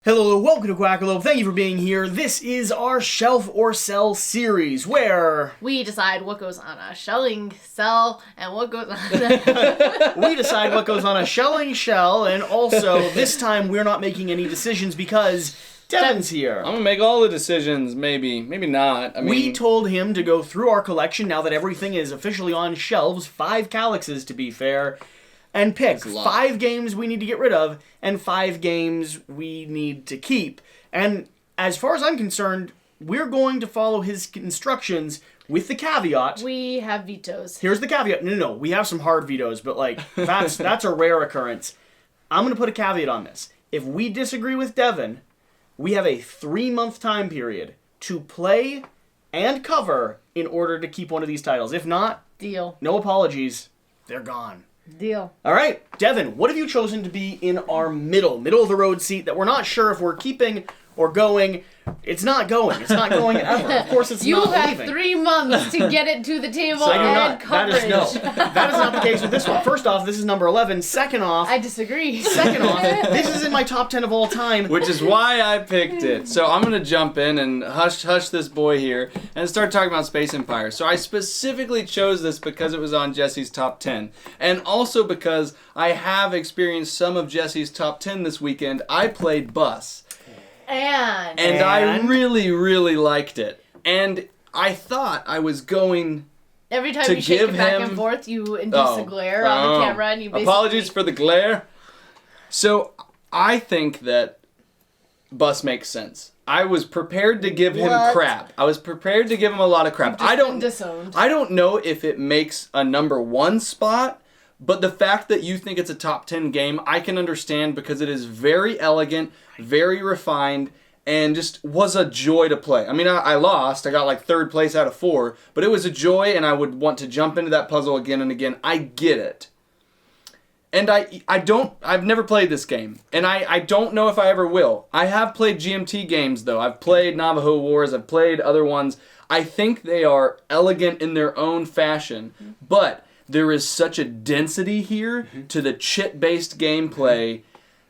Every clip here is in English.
Hello, welcome to Quackalope. Thank you for being here. This is our Shelf or Sell series, where we decide what goes on a shelling cell and what goes on we decide what goes on a shelling shell, and also, this time, we're not making any decisions because Devin's here. I'm gonna make all the decisions, maybe not. We told him to go through our collection now that everything is officially on shelves, 5 calyxes to be fair, and pick 5 games we need to get rid of and 5 games we need to keep. And as far as I'm concerned, we're going to follow his instructions with the caveat. We have vetoes. Here's the caveat. No. We have some hard vetoes, but that's a rare occurrence. I'm going to put a caveat on this. If we disagree with Devin, we have a 3-month time period to play and cover in order to keep one of these titles. If not, deal. No apologies. They're gone. Deal. All right, Devin, what have you chosen to be in our middle of the road seat that we're not sure if we're keeping or going? It's not going. It's not going ever. Of course, it's not leaving. You have 3 months to get it to the table so and coverage. That is not the case with this one. First off, this is number 11. Second off, I disagree. Second off, this is in my top 10 of all time. Which is why I picked it. So I'm going to jump in and hush this boy here and start talking about Space Empire. So I specifically chose this because it was on Jesse's top 10. And also because I have experienced some of Jesse's top 10 this weekend. I played Bus. And I really, really liked it. And I thought I was going every time to you shake give it back him... and forth, you induce a glare on the camera. And you basically... Apologies for the glare. So I think that Bus makes sense. I was prepared to give him crap. I was prepared to give him a lot of crap. I don't know if it makes a number 1 spot, but the fact that you think it's a top 10 game, I can understand because it is very elegant, very refined, and just was a joy to play. I mean, I lost. I got like 3rd place out of 4, but it was a joy, and I would want to jump into that puzzle again and again. I get it. And I've never played this game, and I don't know if I ever will. I have played GMT games, though. I've played Navajo Wars. I've played other ones. I think they are elegant in their own fashion, but there is such a density here to the chit-based gameplay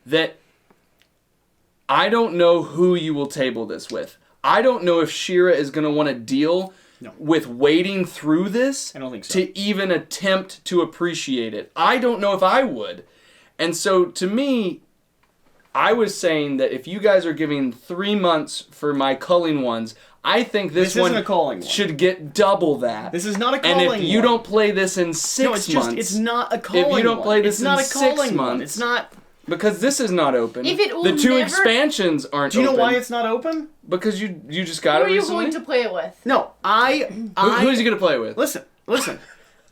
that I don't know who you will table this with. I don't know if Shira is going to want to deal with wading through this I don't think so. to even attempt to appreciate it. I don't know if I would. And so, to me, I was saying that if you guys are giving 3 months for my culling ones, I think this one should get double that. This is not a culling one. And if you don't play this in 6 months... it's not a culling one. If you don't play this in 6 months... It's not... Because this is not open. If it will the 2 expansions aren't open. Do you know why it's not open? Because you just got it recently? Who are you going to play it with? No, Who's he going to play with? Listen.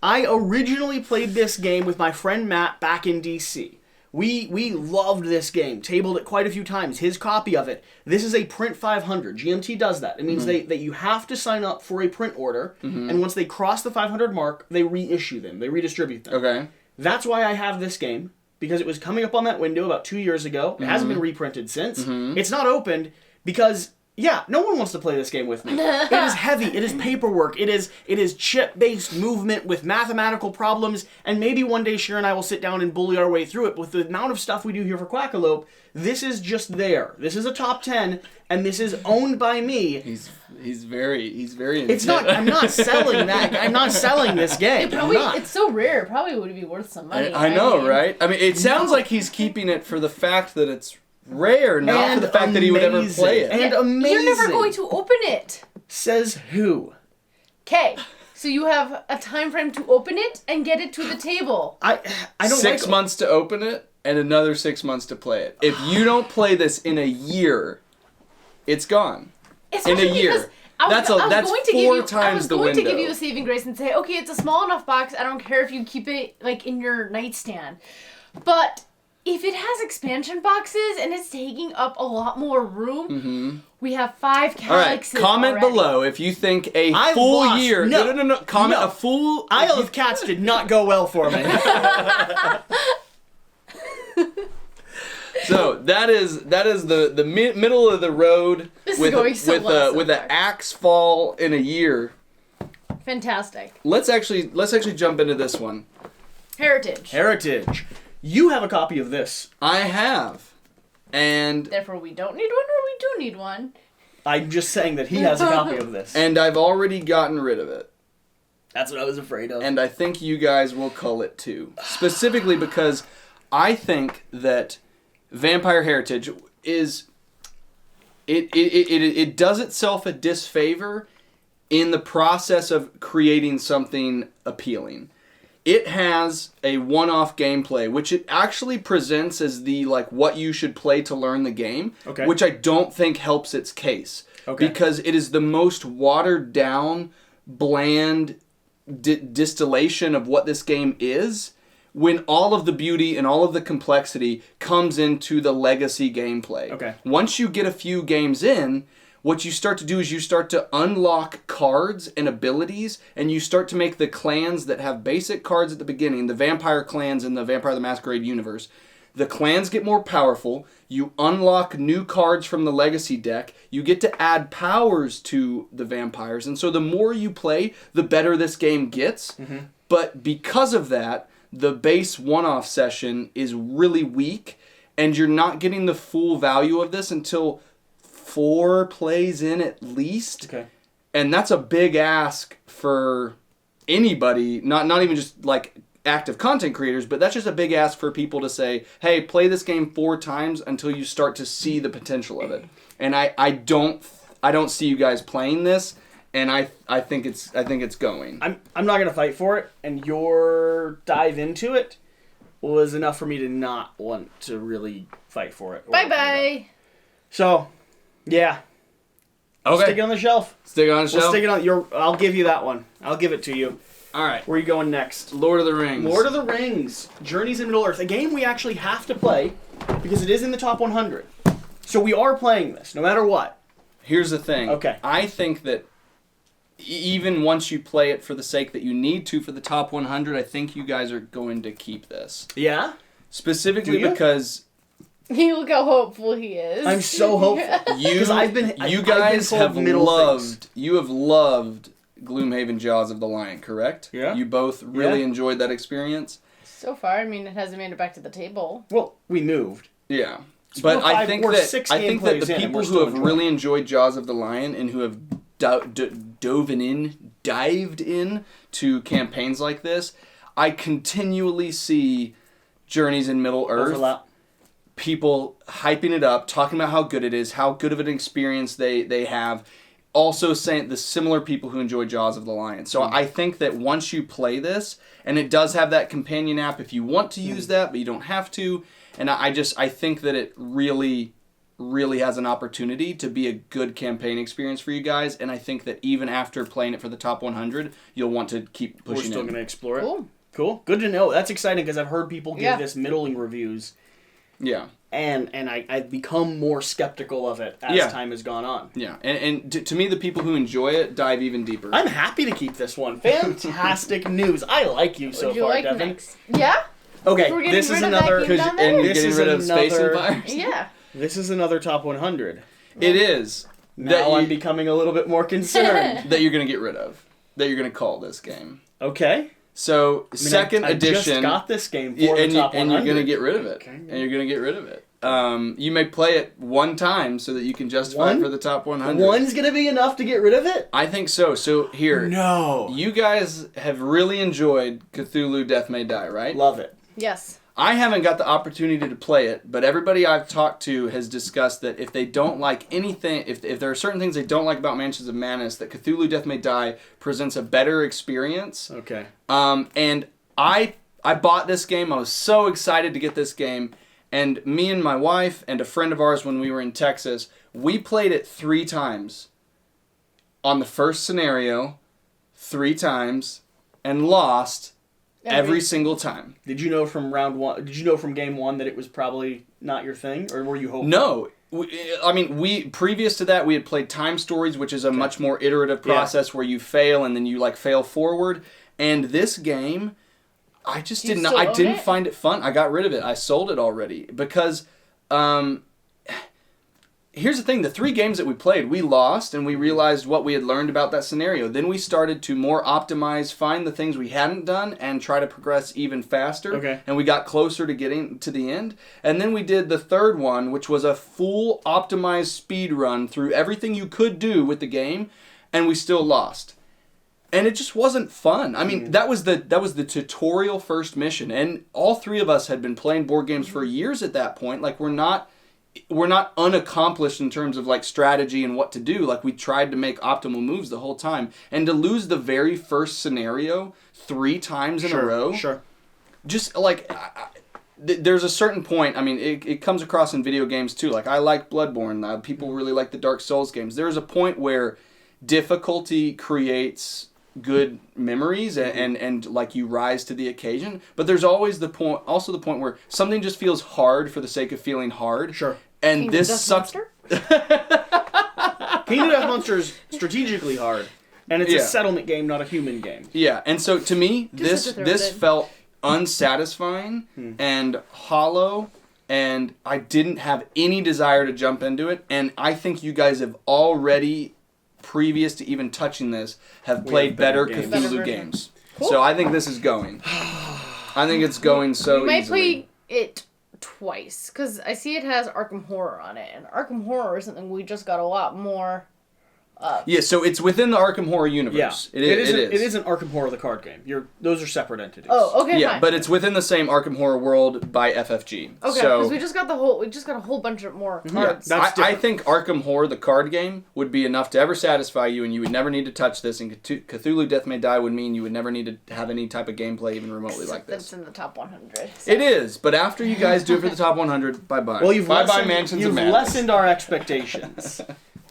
I originally played this game with my friend Matt back in DC. We loved this game, tabled it quite a few times. His copy of it. This is a print 500. GMT does that. It means that you have to sign up for a print order, and once they cross the 500 mark, they reissue them. They redistribute them. Okay. That's why I have this game, because it was coming up on that window about 2 years ago. It hasn't been reprinted since. It's not opened because... Yeah, no one wants to play this game with me. It is heavy. It is paperwork. It is chip-based movement with mathematical problems, and maybe one day Shira and I will sit down and bully our way through it. But with the amount of stuff we do here for Quackalope, this is just there. This is a top 10, and this is owned by me. He's very It's not. I'm not selling that. I'm not selling this game. It's so rare. It probably would be worth some money. I know, right? I mean, it sounds like he's keeping it for the fact that it's rare, not for the fact that he would ever play it. And amazing. You're never going to open it. Says who? Okay, so you have a time frame to open it and get it to the table. I don't 6 months to open it and another 6 months to play it. If you don't play this in a year, it's gone. Especially in a year. That's 4 times the window. I was going to give you a saving grace and say, okay, it's a small enough box. I don't care if you keep it like in your nightstand, but if it has expansion boxes and it's taking up a lot more room, we have 5 calyxes. All right, comment below if you think a full year. No. Comment a full. Isle of Cats did not go well for me. So that is the middle of the road with an axe fall in a year. Fantastic. Let's actually jump into this one. Heritage. You have a copy of this. I have. And therefore we don't need one, or we do need one. I'm just saying that he has a copy of this. And I've already gotten rid of it. That's what I was afraid of. And I think you guys will cull it too. Specifically because I think that Vampire Heritage is... It does itself a disfavor in the process of creating something appealing. It has a one-off gameplay, which it actually presents as the what you should play to learn the game, which I don't think helps its case. Because it is the most watered-down, bland distillation of what this game is, when all of the beauty and all of the complexity comes into the legacy gameplay. Once you get a few games in, what you start to do is you start to unlock cards and abilities, and you start to make the clans that have basic cards at the beginning, the vampire clans in the Vampire the Masquerade universe. The clans get more powerful, you unlock new cards from the legacy deck, you get to add powers to the vampires, and so the more you play, the better this game gets. But because of that, the base one-off session is really weak, and you're not getting the full value of this until 4 plays in at least. And that's a big ask for anybody, not even just active content creators, but that's just a big ask for people to say, hey, play this game 4 times until you start to see the potential of it. And I don't see you guys playing this, and I think it's going. I'm not gonna fight for it, and your dive into it was enough for me to not want to really fight for it. Bye. So, yeah. Okay. Stick it on the shelf. Stick it on the shelf? Stick it on I'll give you that one. I'll give it to you. Alright. Where are you going next? Lord of the Rings. Lord of the Rings. Journeys in Middle-earth. A game we actually have to play because it is in the top 100. So we are playing this, no matter what. Here's the thing. Okay. I think that even once you play it for the sake that you need to for the top 100, I think you guys are going to keep this. Yeah? Specifically because... You look how hopeful he is. I'm so hopeful. You guys have loved Gloomhaven Jaws of the Lion, correct? Yeah. You both really enjoyed that experience? So far, I mean, it hasn't made it back to the table. Well, we moved. Yeah. But I think that the people who have really enjoyed Jaws of the Lion and who have dived in to campaigns like this, I continually see Journeys in Middle-earth. Overlap. People hyping it up, talking about how good it is, how good of an experience they have. Also saying the similar people who enjoy Jaws of the Lion. So I think that once you play this, and it does have that companion app if you want to use that, but you don't have to. And I think that it really, really has an opportunity to be a good campaign experience for you guys. And I think that even after playing it for the top 100, you'll want to keep pushing it. We're still going to explore it. Cool. Good to know. That's exciting because I've heard people give this middling reviews. Yeah. And I've become more skeptical of it as time has gone on. Yeah. And to me, the people who enjoy it dive even deeper. I'm happy to keep this one. Fantastic news. I like you so far, Devin. Next? Yeah? Okay, this is another... And getting rid of Space Empires? Yeah. This is another top 100. It is. Now I'm becoming a little bit more concerned. That you're going to get rid of. That you're going to call this game. Okay. So, second edition... I just got this game for the top 100. And you're going to get rid of it. Okay. And you're going to get rid of it. You may play it one time so that you can justify it for the top 100. One's going to be enough to get rid of it? I think so. So, here. No. You guys have really enjoyed Cthulhu Death May Die, right? Love it. Yes. I haven't got the opportunity to play it, but everybody I've talked to has discussed that if they don't like anything, if there are certain things they don't like about Mansions of Madness, that Cthulhu Death May Die presents a better experience. Okay. And I bought this game. I was so excited to get this game. And me and my wife and a friend of ours when we were in Texas, we played it 3 times. On the first scenario, 3 times, and lost every single time. Did you know from round 1? Did you know from game 1 that it was probably not your thing, or were you hoping? No. We previous to that we had played Time Stories, which is a much more iterative process where you fail and then you fail forward. And this game, I just didn't. I didn't find it fun. I got rid of it. I sold it already because here's the thing, the 3 games that we played, we lost, and we realized what we had learned about that scenario. Then we started to more optimize, find the things we hadn't done, and try to progress even faster. Okay. And we got closer to getting to the end. And then we did the 3rd one, which was a full optimized speed run through everything you could do with the game, and we still lost. And it just wasn't fun. I mean, that was the tutorial first mission, and all 3 of us had been playing board games for years at that point. Like, we're not unaccomplished in terms of like strategy and what to do. Like, we tried to make optimal moves the whole time, and to lose the very first scenario 3 times in a row. Sure. Just like there's a certain point. I mean, it comes across in video games too. Like, I like Bloodborne. People really like the Dark Souls games. There's a point where difficulty creates good memories and like you rise to the occasion, but there's always the point where something just feels hard for the sake of feeling hard. Sure. And King this sucks. King of Death Monster is strategically hard, and it's a settlement game, not a human game. Yeah, and so to me, this felt unsatisfying and hollow, and I didn't have any desire to jump into it. And I think you guys have already, previous to even touching this, have played better Cthulhu games. Cool. So I think this is going. I think it's going so we might easily. play it twice, because I see it has Arkham Horror on it, and Arkham Horror is something we just got a lot more Yeah, so it's within the Arkham Horror universe. Yeah. It isn't Arkham Horror the card game. Those are separate entities. Oh, okay, yeah, fine. but it's within the same Arkham Horror world by FFG. Okay, because we just got a whole bunch of more cards. I think Arkham Horror the card game would be enough to ever satisfy you, and you would never need to touch this. And Cthulhu Death May Die would mean you would never need to have any type of gameplay even remotely like this. That's in the top 100. So. It is, but after you guys do it for the top 100, bye bye. Well, you've Mansions of Madness. lessened our expectations.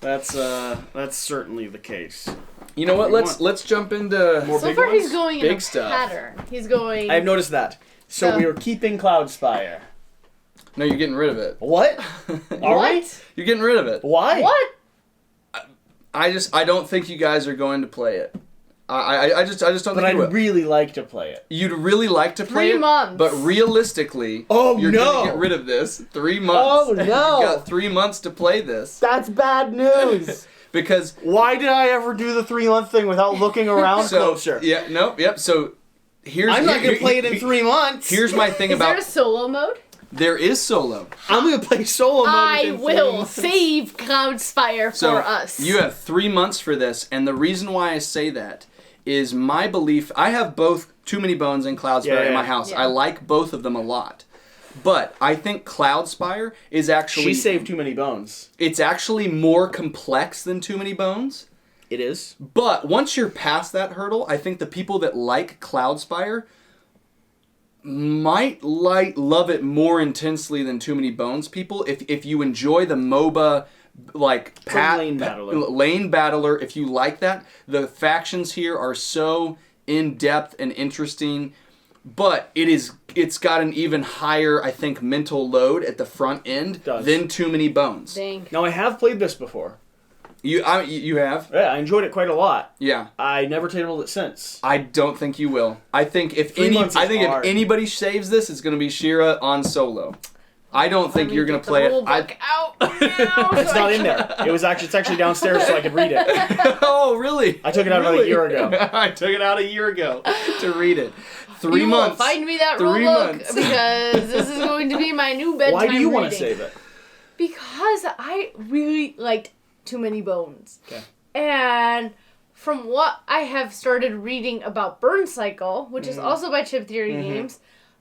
That's certainly the case. You know what? Let's jump into more so big far ones? he's going big in a stuff. pattern. He's going. I've noticed that. So we were keeping Cloudspire. No, you're getting rid of it. What? Are we? You're getting rid of it. Why? What? I don't think you guys are going to play it. I just don't think you will. But I'd really like to play it. You'd really like to play 3 months. it, but realistically, you're going to get rid of this. 3 months. Oh, no. You got 3 months to play this. That's bad news. Because why did I ever do the 3-month thing without looking around closer? Yeah, nope, yep. So I'm not going to play it in 3 months. Here's my thing Is about... there a solo mode? There is solo. I'm going to play solo mode. I will save Cloudspire for us. You have 3 months for this, and the reason why I say that is my belief. I have both Too Many Bones and Cloudspire in my house. Yeah. I like both of them a lot. But I think Cloudspire is actually... She saved Too Many Bones. It's actually more complex than Too Many Bones. It is. But once you're past that hurdle, I think the people that like Cloudspire might love it more intensely than Too Many Bones people. If you enjoy the MOBA... like lane battler, if you like that, the factions here are so in-depth and interesting, but it's got an even higher, I think, mental load at the front end than Too Many Bones. Dang. Now, I have played this before. You have? Yeah, I enjoyed it quite a lot. Yeah. I never tabled it since. I don't think you will. I think if anybody saves this, it's going to be Shira on solo. I don't think you're gonna play it. It's not in there. It's actually downstairs so I could read it. Oh, really? I took it out about a year ago. I took it out a year ago to read it. 3 months. Find me that rule book because this is going to be my new bedtime Why do you want to reading. save it? Because I really liked Too Many Bones. Okay. And from what I have started reading about Burn Cycle, which is also by Chip Theory Games,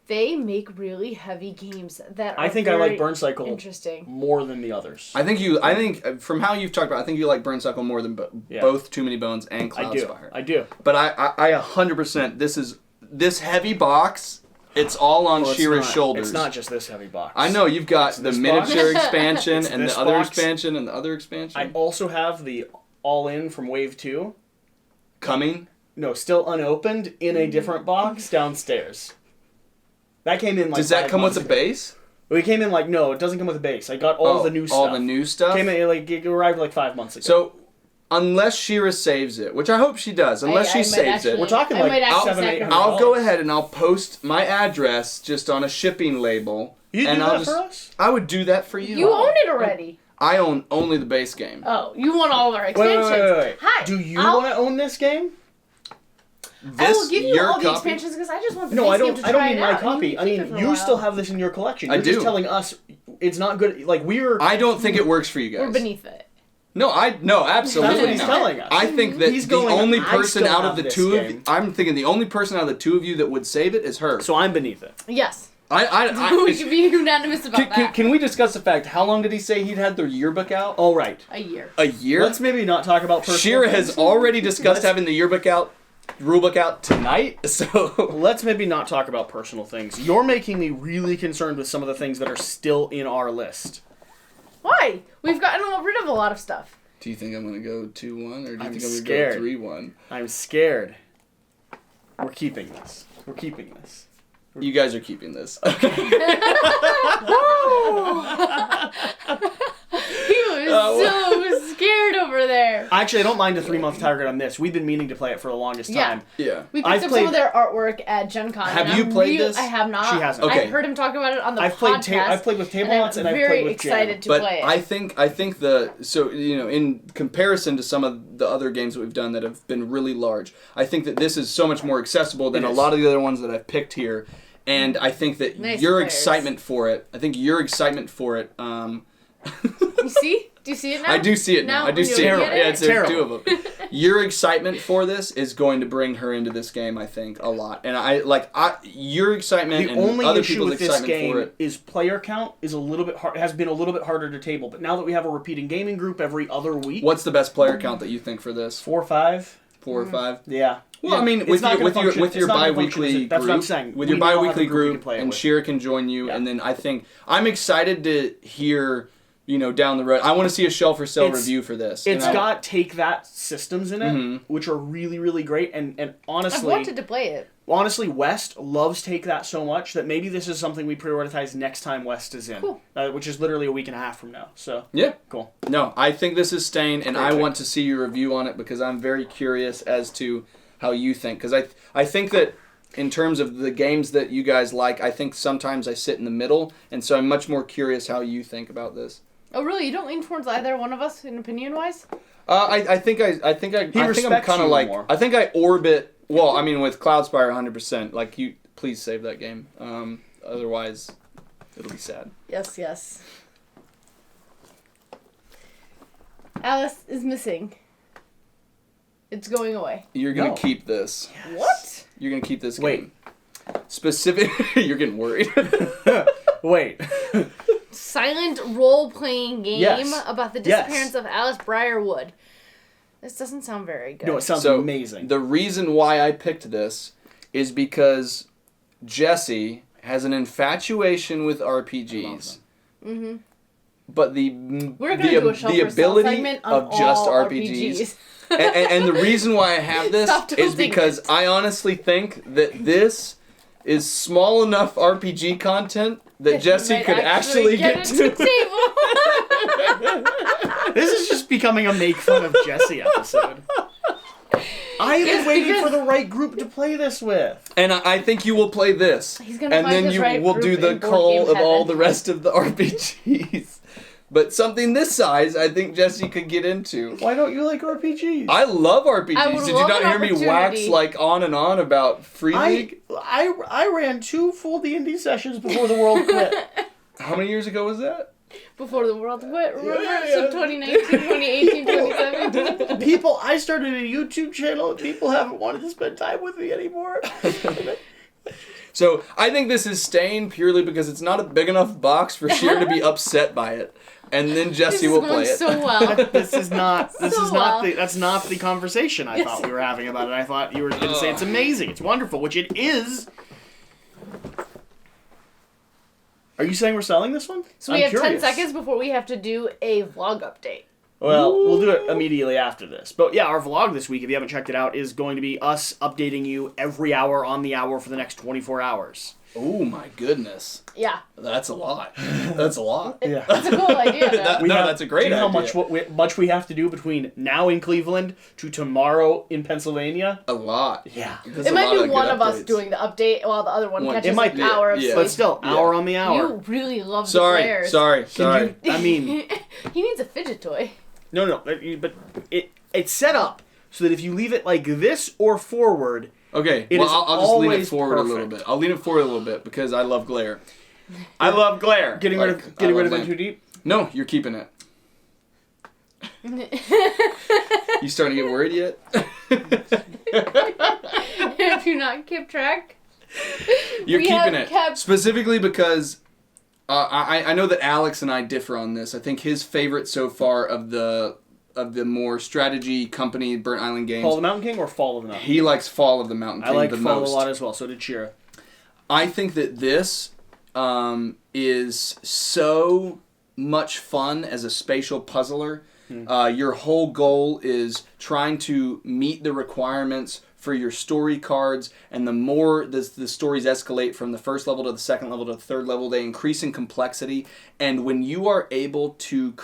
they make really heavy games that are I like Burn Cycle interesting. More than the others. I think from how you've talked about, I think you like Burn Cycle more than both Too Many Bones and Cloudspire. I do. But I 100%. This heavy box. It's all on Shira's shoulders. It's not just this heavy box. I know you've got the miniature expansion and the other box. expansion and the other expansion. I also have the all-in from Wave 2. Coming? No, still unopened in a different box downstairs. That came in like. Does that come with a base? Well, it came in no, it doesn't come with a base. I got all the new stuff. All the new stuff? Came in it arrived 5 months ago. So, unless Shira saves it, which I hope she does, unless she saves it. We're talking $700, $800. I'll go ahead and I'll post my address just on a shipping label. You do that for us? I would do that for you. You own it already. I own only the base game. Oh, you want all of our expansions? Wait. Hi. Do you want to own this game? I will give you all the expansions because I just want the base game to try it out. I don't need my copy. I mean, you still have this in your collection. You're just telling us it's not good. Like, I don't think it works for you guys. We're beneath it. No, absolutely. That's what he's telling us. I think that the only person out of the two of you, I'm thinking the only person out of the two of you that would save it is her. So I'm beneath it. Yes. We can be unanimous about that. Can we discuss the fact? How long did he say he'd had their yearbook out? All right. A year. A year? Let's maybe not talk about personal Shira has already discussed having the yearbook out, rulebook out tonight, so... Let's maybe not talk about personal things. You're making me really concerned with some of the things that are still in our list. Why? We've gotten rid of a lot of stuff. Do you think I'm going to go 2-1, or do you think I'm going to scared. go 3-1? I'm scared. We're keeping this. You guys are keeping this. Okay. He was so scared over there. Actually, I don't mind a 3-month target on this. We've been meaning to play it for the longest time. Yeah. We picked up some of their artwork at Gen Con. Have you played this? I have not. She hasn't. Okay. I've heard him talk about it on the I've podcast. played with Tablemats and I've played with Jam. very excited to play it. But I think in comparison to some of the other games that we've done that have been really large, I think that this is so much more accessible than a lot of the other ones that I've picked here. And I think that your excitement for it, You see? Do you see it now? I do see it now. I do see it. Yeah, it's terrible. Two of them. Your excitement for this is going to bring her into this game, I think, a lot. And your excitement and other people's excitement for it is player count is a little bit has been a little bit harder to table. But now that we have a repeating gaming group every other week, what's the best player count that you think for this? 4 or 5. 4 or 5? Yeah. Well, I mean, with your bi-weekly that's what I'm saying. With your bi-weekly group, and Shira can join you, and then I think I'm excited to hear, down the road. I want to see a shelf for sale review for this. It's got Take That systems in it, which are really, really great, and honestly, I've wanted to play it. Honestly, West loves Take That so much that maybe this is something we prioritize next time West is in, which is literally a week and a half from now. So yeah, cool. No, I think this is staying, and I want to see your review on it because I'm very curious as to how you think, because I think that in terms of the games that you guys like, I think sometimes I sit in the middle, and so I'm much more curious how you think about this. Oh, really? You don't lean towards either one of us, in opinion-wise? I think I'm kind of like more. I think I orbit. Well, I mean, with Cloudspire, 100%. Like, please save that game. Otherwise, it'll be sad. Yes. Alice is missing. It's going away. You're gonna keep this. Yes. What? You're gonna keep this game. Specific. You're getting worried. Wait. Silent role-playing game about the disappearance of Alice Briarwood. This doesn't sound very good. No, it sounds amazing. The reason why I picked this is because Jesse has an infatuation with RPGs. Mm-hmm. But the ability of just RPGs. and the reason why I have this is because I honestly think that this is small enough RPG content that Jesse could actually get to. This is just becoming a make fun of Jesse episode. I have been waiting for the right group to play this with. And I think you will play this. And then you will do the call of all the rest of the RPGs. But something this size, I think Jesse could get into. Why don't you like RPGs? I love RPGs. Did you not hear me wax on and on about Free League? I ran 2 full D&D sessions before the world quit. How many years ago was that? Before the world quit, remember? So 2019, 2018, 2017. I started a YouTube channel and people haven't wanted to spend time with me anymore. So I think this is staying purely because it's not a big enough box for Shira to be upset by it. And then Jesse will play it. So well. That's not the conversation I thought we were having about it. I thought you were going to say it's amazing, it's wonderful, which it is. Are you saying we're selling this one? So we have 10 seconds before we have to do a vlog update. Well, we'll do it immediately after this. But yeah, our vlog this week, if you haven't checked it out, is going to be us updating you every hour on the hour for the next 24 hours. Oh my goodness. Yeah. That's a lot. That's a lot. Yeah. That's a cool idea, though. That's a great idea. Do you know how much we have to do between now in Cleveland to tomorrow in Pennsylvania? A lot. Yeah. It might be one of us doing the update while the other one catches an hour of sleep. But still, hour on the hour. You really love the players. Sorry. I mean... He needs a fidget toy. No, but it's set up so that if you leave it like this or forward... Okay, I'll just lean it forward a little bit. I'll lean it forward a little bit because I love glare. I love glare. Getting rid of it too deep? No, you're keeping it. You starting to get worried yet? Have you not kept track? You're keeping it. Specifically because I know that Alex and I differ on this. I think his favorite so far of the more strategy company Burnt Island games. Fall of the Mountain King or Fall of the Mountain King? He likes Fall of the Mountain King the most. I like Fall a lot as well, so did Shira. I think that this is so much fun as a spatial puzzler. Your whole goal is trying to meet the requirements for your story cards, and the more the stories escalate from the first level to the second level to the third level, they increase in complexity. And when you are able to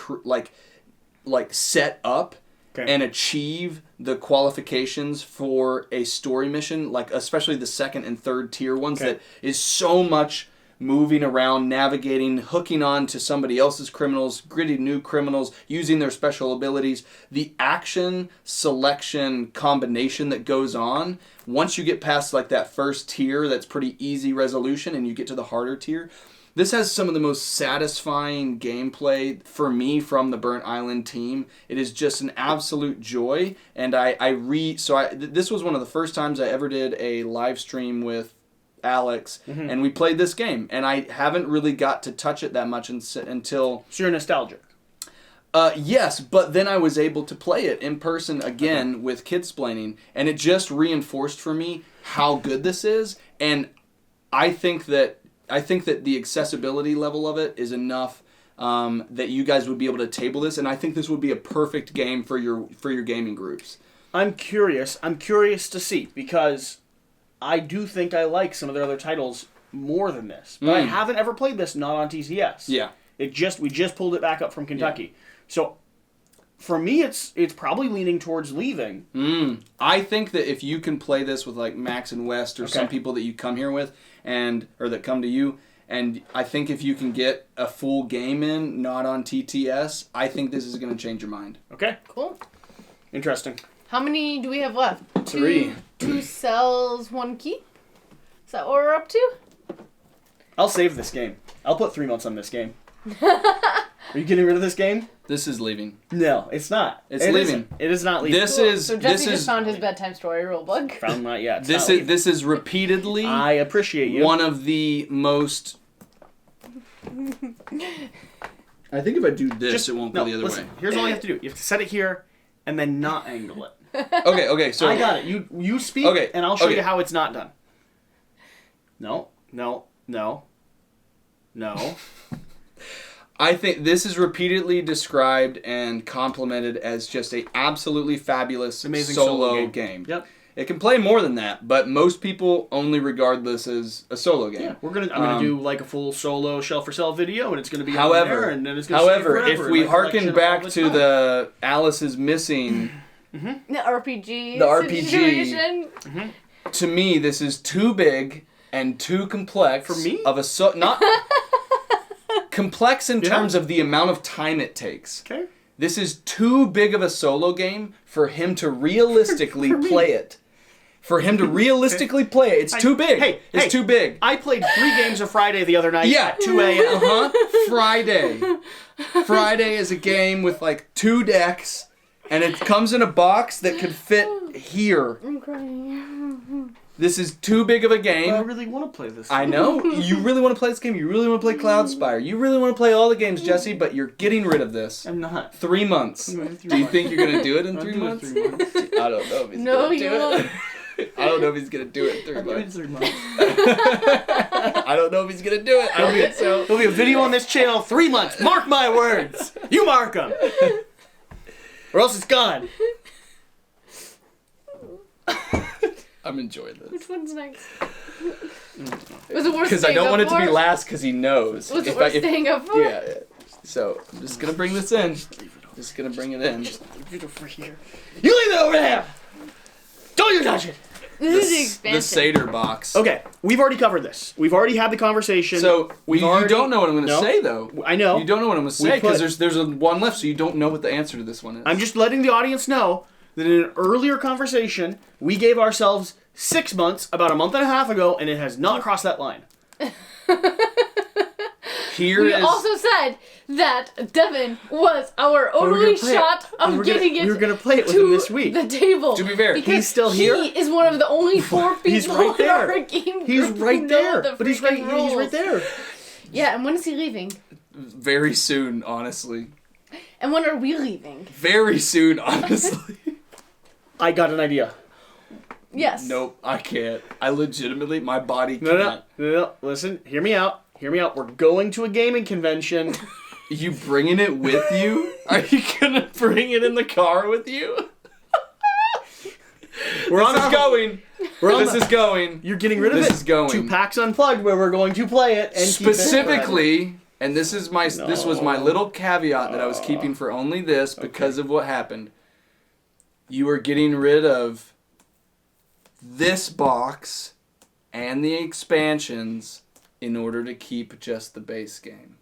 set up and achieve the qualifications for a story mission, like especially the second and third tier ones, that is so much moving around, navigating, hooking on to somebody else's criminals, gritty new criminals, using their special abilities. The action selection combination that goes on, once you get past like that first tier, that's pretty easy resolution, and you get to the harder tier. This has some of the most satisfying gameplay for me from the Burnt Island team. It is just an absolute joy, and this was one of the first times I ever did a live stream with Alex, and we played this game, and I haven't really got to touch it that much until... So you're nostalgic? Yes, but then I was able to play it in person again with Kidsplaining, and it just reinforced for me how good this is, and I think that the accessibility level of it is enough that you guys would be able to table this, and I think this would be a perfect game for your gaming groups. I'm curious to see, because I do think I like some of their other titles more than this. But I haven't ever played this not on TCS. Yeah. We just pulled it back up from Kentucky. Yeah. So for me it's probably leaning towards leaving. I think that if you can play this with like Max and West or some people that you come here with or that come to you, and I think if you can get a full game in, not on TTS, I think this is going to change your mind. Okay. Cool. Interesting. How many do we have left? 3. 2 cells, 1 key? Is that what we're up to? I'll save this game. I'll put 3 months on this game. Are you getting rid of this game? This is leaving. No, it's not. It's leaving. It is not leaving. So Jesse just found his bedtime story rulebook. Found not yet. This is repeatedly. I appreciate you. One of the most. I think if I do this, it won't go the other way. Here's all you have to do. You have to set it here, and then not angle it. Okay. So I got it. You speak, and I'll show you how it's not done. No. I think this is repeatedly described and complimented as just a absolutely fabulous amazing solo game. Yep. It can play more than that, but most people only regard this as a solo game. Yeah, I'm gonna do like a full solo Shelf for Sale video, and it's gonna be however, and then it's gonna stay forever, if we harken back to the Alice is Missing, the RPG, situation, to me this is too big and too complex for me. Not complex in terms of the amount of time it takes. Okay. This is too big of a solo game for him to realistically play it. For him to realistically play it. It's too big. It's too big. I played 3 games of Friday the other night at 2 a.m. Friday. Friday is a game with like 2 decks, and it comes in a box that could fit here. I'm crying. This is too big of a game. Well, I really want to play this game. I know. You really want to play this game. You really want to play Cloudspire. You really want to play all the games, Jesse, but you're getting rid of this. I'm not. 3 months. Do you think you're going to do it in 3 months? 3 months. I don't know if he's going to do it. I don't know if he's going to do it in 3 months. 3 months. I don't know if he's going to do it. I don't think so. There'll be a video on this channel 3 months. Mark my words. You mark them. or else it's gone. I'm enjoying this. Which one's next? Was it worth Because I don't want it to be last because he knows. Was it worth staying up for? Yeah. So I'm just going to bring this in. Just going to bring it in. Just leave it over here. You leave it over there! Don't you touch it! This is the expansion. The Seder box. Okay, we've already covered this. We've already had the conversation. So you don't know what I'm going to say, though. I know. You don't know what I'm going to say because there's one left, so you don't know what the answer to this one is. I'm just letting the audience know that in an earlier conversation, we gave ourselves 6 months about a month and a half ago, and it has not crossed that line. We also said that Devin was our only shot of getting it. We were going to play it with him this week. The table. To be fair, he's still here. He is one of the only 4 people he's right in our there. game. He's right there. But he's right there. Yeah, and when is he leaving? Very soon, honestly. And when are we leaving? Very soon, honestly. I got an idea. Yes. Nope, I can't. I legitimately, my body can't. No. Listen, hear me out. We're going to a gaming convention. You bringing it with you? Are you gonna bring it in the car with you? This is going. You're getting rid of it. This is going. To PAX Unplugged, where we're going to play it and specifically. Keep it and this was my little caveat that I was keeping for only this because of what happened. You are getting rid of this box and the expansions in order to keep just the base game.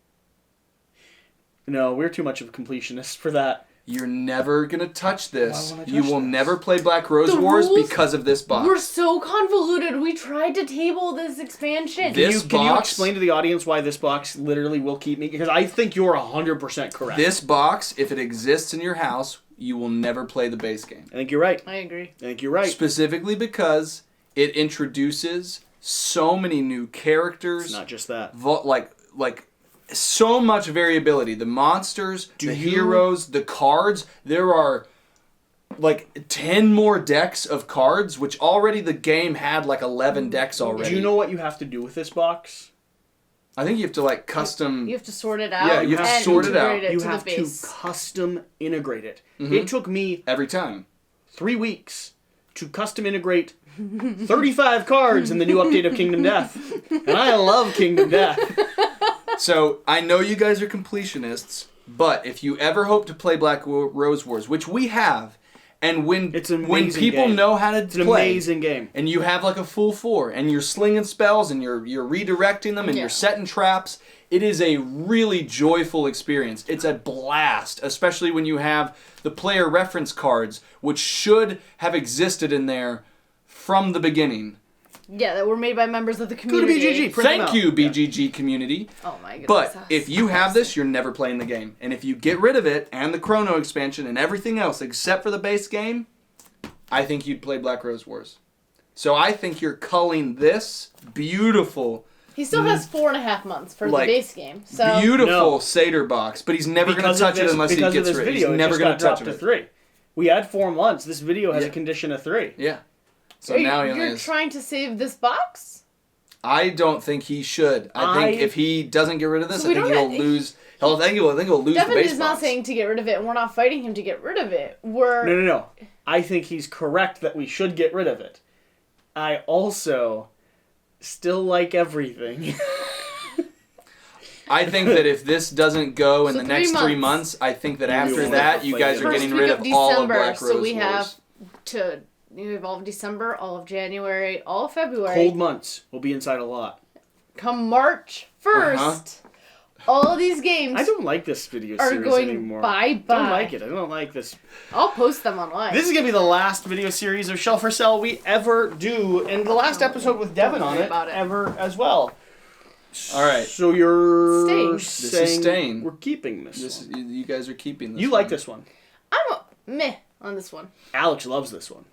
No, we're too much of completionists for that. You're never going to touch this. Why won't I touch You will this? never play Black Rose Wars because of this box. We're so convoluted. We tried to table this expansion. Can you explain to the audience why this box literally will keep me? Because I think you're 100% correct. This box, if it exists in your house, you will never play the base game. I think you're right. I agree. I think you're right. Specifically because it introduces so many new characters. It's not just that. Like so much variability. The monsters, heroes, the cards. There are like 10 more decks of cards, which already the game had like 11 decks already. Do you know what you have to do with this box? I think you have to like custom... You have to sort it out. Yeah, you have to sort it out. You have to custom integrate it. Mm-hmm. It took me... Every time. 3 weeks to custom integrate 35 cards in the new update of Kingdom Death. And I love Kingdom Death. So, I know you guys are completionists, but if you ever hope to play Black Rose Wars, which we have, and when people know how to play, it's an amazing game, and you have like a full 4, and you're slinging spells, and you're redirecting them, and you're setting traps, it is a really joyful experience. It's a blast, especially when you have the player reference cards, which should have existed in there from the beginning. Yeah, that were made by members of the community. Go to BGG. Thank you, BGG community. Oh my goodness. But if you have this, you're never playing the game. And if you get rid of it, and the Chrono expansion, and everything else except for the base game, I think you'd play Black Rose Wars. So I think you're culling this beautiful... He still has 4.5 months for the base game. So beautiful Seder box, but he's never going to touch it unless he gets rid of it. He's never going to touch it. 3. We had 4 months. This video has a condition of 3. Yeah. So now you're trying to save this box? I don't think he should. I think if he doesn't get rid of this, I think he'll lose. I think he'll lose the base box. Devin is not saying to get rid of it, and we're not fighting him to get rid of it. No. I think he's correct that we should get rid of it. I also still like everything. I think that if this doesn't go in the next 3 months, I think that after that, you guys are getting rid of all of Black Rose Wars. So we have all of December, all of January, all of February. Cold months. We'll be inside a lot. Come March 1st, all of these games I don't like this video series are going anymore. bye-bye. I don't like it. I don't like this. I'll post them online. This is going to be the last video series of Shelf for Sale we ever do, and the last episode with Devin on it ever as well. All right. So you're saying this is staying. We're keeping this one. You guys are keeping this You one. like this one. I'm meh on this one. Alex loves this one.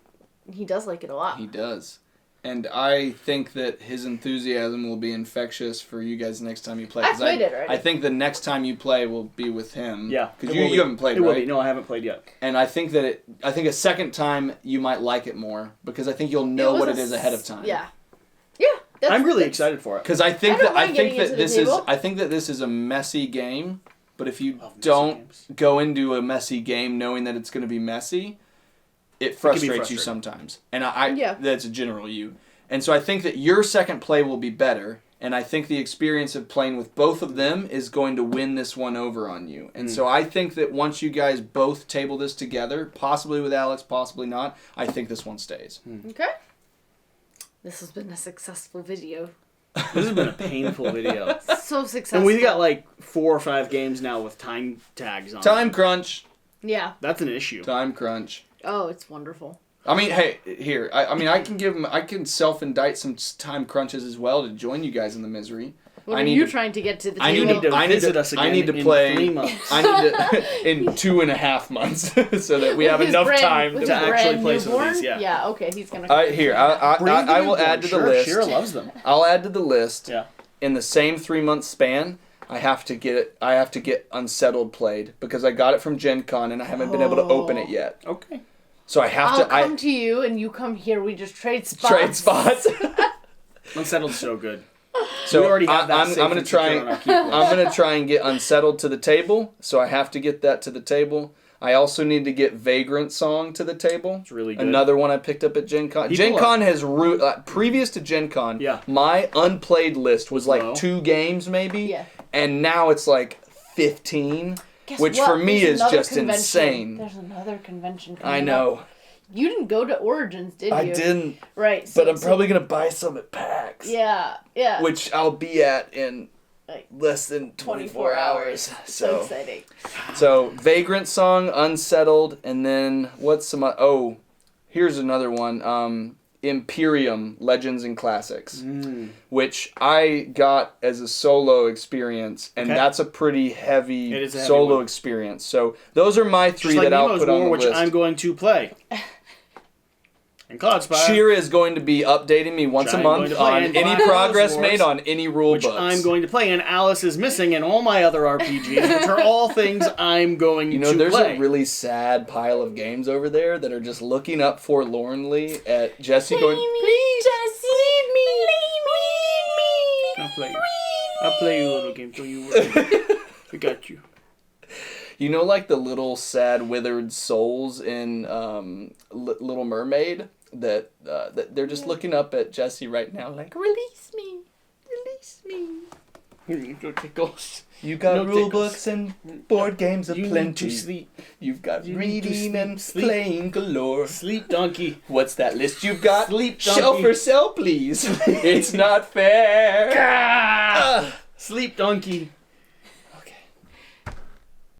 He does like it a lot. He does. And I think that his enthusiasm will be infectious for you guys next time you play. I played it already. I think the next time you play will be with him. Yeah. Because you haven't played, it right? Will be. No, I haven't played yet. And I think that a second time you might like it more because I think you'll know what it is ahead of time. Yeah. Yeah. I'm really excited for it. Because I think that this is a messy game, But if you don't go into a messy game knowing that it's going to be messy, it frustrates you sometimes. And that's a general you. And so I think that your second play will be better. And I think the experience of playing with both of them is going to win this one over on you. And so I think that once you guys both table this together, possibly with Alex, possibly not, I think this one stays. Okay. This has been a successful video. This has been a painful video. So successful. And we've got like 4 or 5 games now with time tags on. Time crunch. Yeah. That's an issue. Time crunch. Oh, it's wonderful. I mean, hey, here. I can self-indict some time crunches as well to join you guys in the misery. What are you trying to get to the table? I need to play. 3 months. I need to in 2.5 months, so that we have enough time to actually play some of these. Yeah. Yeah. Okay. He's gonna. Here, I will add to the list. Shira loves them. I'll add to the list. Yeah. In the same 3-month span, I have to get Unsettled played because I got it from Gen Con and I haven't been able to open it yet. Okay. So I'll come to you and you come here. We just trade spots. Trade spots. Unsettled's so good. So we already have that. I'm gonna try and get Unsettled to the table. So I have to get that to the table. I also need to get Vagrant Song to the table. It's really good. Another one I picked up at Gen Con. Gen Con has previous to Gen Con. Yeah. My unplayed list was like 2 games maybe. Yeah. And now it's like 15. Which for me is just insane. There's another convention coming I know. Up. You didn't go to Origins, did you? I didn't. Right. But I'm probably going to buy some at PAX. Yeah. Which I'll be at in like less than 24 hours. So exciting. So, Vagrant Song, Unsettled, and then what's some... here's another one. Imperium, Legends and Classics, which I got as a solo experience, and that's a pretty heavy solo experience. So those are my 3 that I'll put on the list. Which I'm going to play. And Cloudspire. Shira is going to be updating me once a month on any progress made on any rule books. Which I'm going to play, and Alice is missing in all my other RPGs, which are all things I'm going to play. There's a really sad pile of games over there that are just looking up forlornly at Jesse going, please, Jesse, leave me. I'll play you a little game, don't you worry. I got you. You know, like the little sad withered souls in Little Mermaid that they're just looking up at Jesse right now like, release me. Here you go, tickles. You got rule books and board games aplenty. Need to sleep. You've got reading and playing galore. Sleep, donkey. What's that list you've got? Sleep, donkey. Shelf or sell, please. It's not fair. Sleep, donkey.